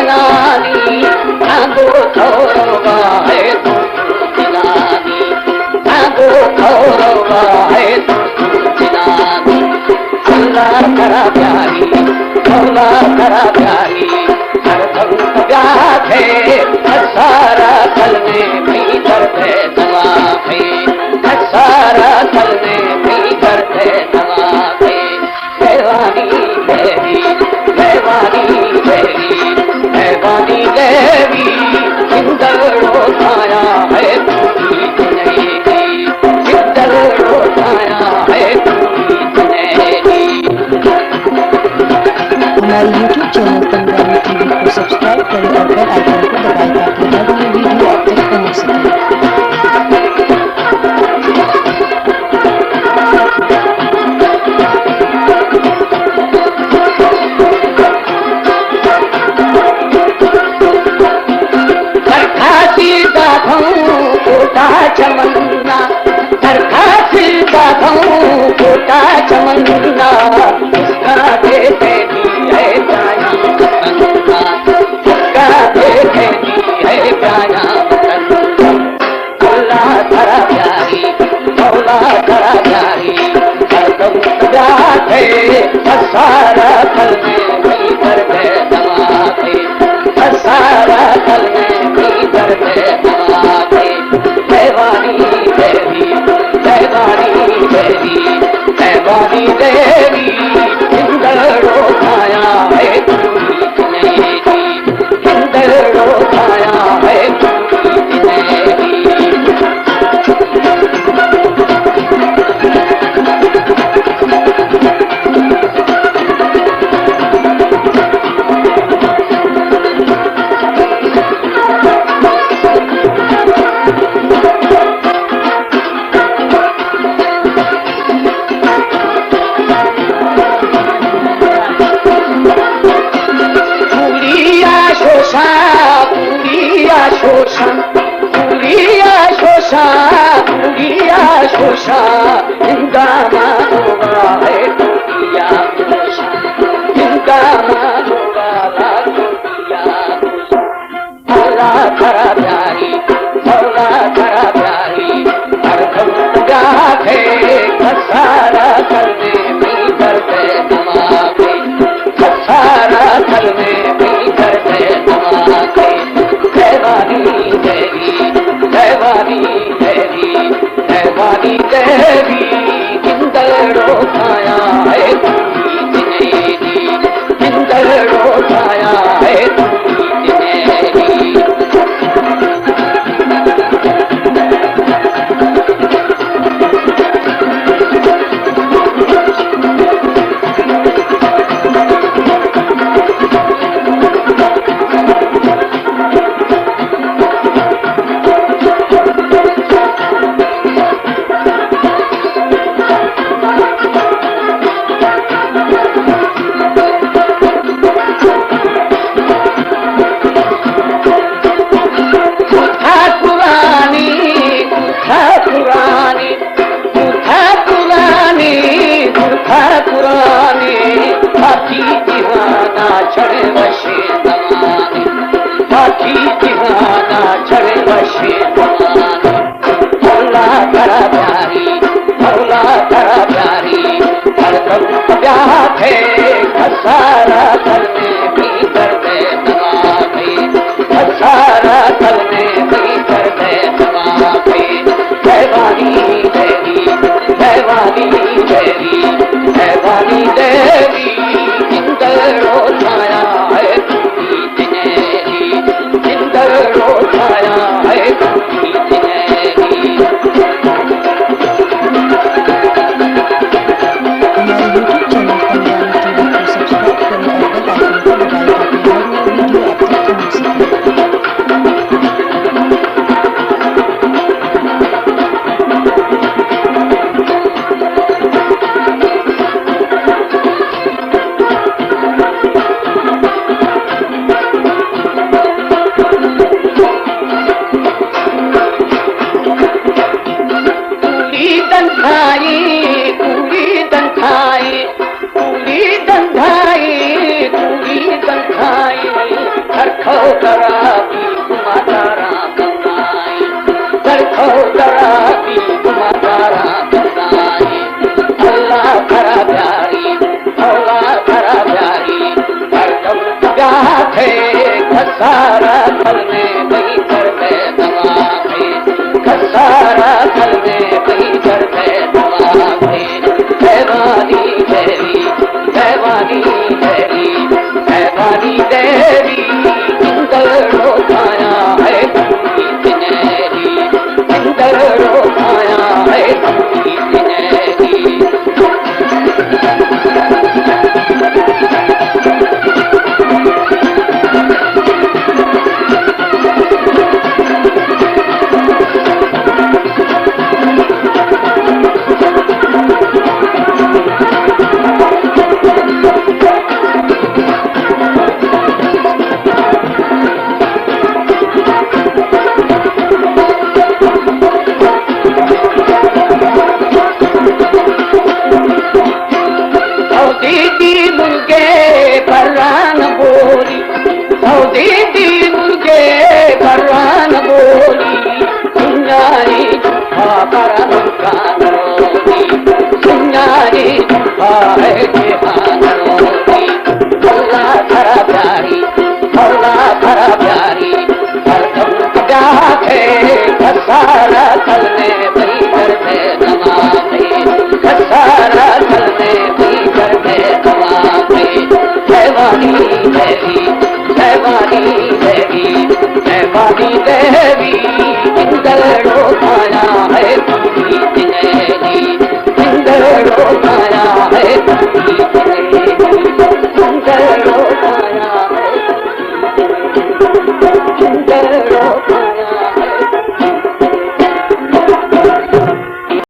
जिलानी भागो थोरवा है तू जिलानी भागो थोरवा है तू जिलानी अल्लाह करा प्यारी मौला करा प्यारी हर दम प्यार है सारा कल में भी दर्द है दवा है सारा कल में भी दर्द है दवा है देवानी देवी देवानी देवी देवानी देवी सिंदरो छाया है पूरी जुनैदी सिंदरो छाया है पूरी जुनैदी। हमारे YouTube चैनल पंजाबी टीवी को सब्सक्राइब करें और बेल आइकन को दबाएं ताकि हर नई वीडियो आप तक पहुंच सके। चमन्ना दरखास्त गाऊं कोटा चमन्ना उसका देखेगी है प्राया वतन्ना उसका देखेगी है प्राया वतन्ना अल्लाह करा प्यारी मौला करा प्यारी हरदम याद है सारा कल में भी दर्द है दवा है सारा कल में भी दर्द है दवा है देवानी देवी देवानी देवी देवानी देवी इंदरो छाया है पूरी जुनैदी इंदरो छाया है पूरी जुनैदी। शोषा इनका मानोगा है टोटिया इनका मानोगा टोटिया मौला करा प्यारी मौला करा प्यारी हर दम याद है सारा कल में भी दर्द है दमागे सारा कल में भी दर्द है दमागे देवानी देवी देवानी देवी देवानी देवी इंदरो छाया है पूरी जुनैदी इंदरो छाया है पूरी जुनैदी। पुरानी बाकी दीवाना चढ़े वशे दमाने बाकी दीवाना चढ़े वशे दमाने मौला करा प्यारी मौला करा प्यारी हर दम प्यार है सारा कल में भी दर्द है दमागे सारा कल में भी दर्द है दमागे देवानी देवी देवानी देवी देवानी देवी इंदरो छाया है पूरी जुनैदी इंदरो छाया है पूरी जुनैदी। हमारे YouTube चैनल पंजाबी टीवी को सब्सक्राइब करें और बेल आइकन को दबाएं ताकि हर नई वीडियो आप तक पहुंच सके। दराती घुमातारा कंदाई सरखो दराती घुमातारा कंदाई अल्लाह खरा प्यारी मौला खरा प्यारी हरदम प्याथे खसारा थल में बही कर पे दवा पे खसारा थल में बही कर पे दवा पे देवानी देवी देवानी देवी देवानी देवी इंदर रोकाया है पूरी दिनेरी इंदर रोकाया है पूरी दिनेरी दीदी मुर्गे बर्रान बोली दीदी मुर्गे बर्रान बोली सुनारी झूठा बरन का नरोली सुनारी झूठा है जेहान रोली अल्लाह खरा प्यारी मौला खरा प्यारी हरदम प्याथे खसारा थल में बही कर दे नमाज़े खसारा थल में बही कर दे नमाज़े देवानी देवी देवानी देवी देवानी देवी इंदर रोकाया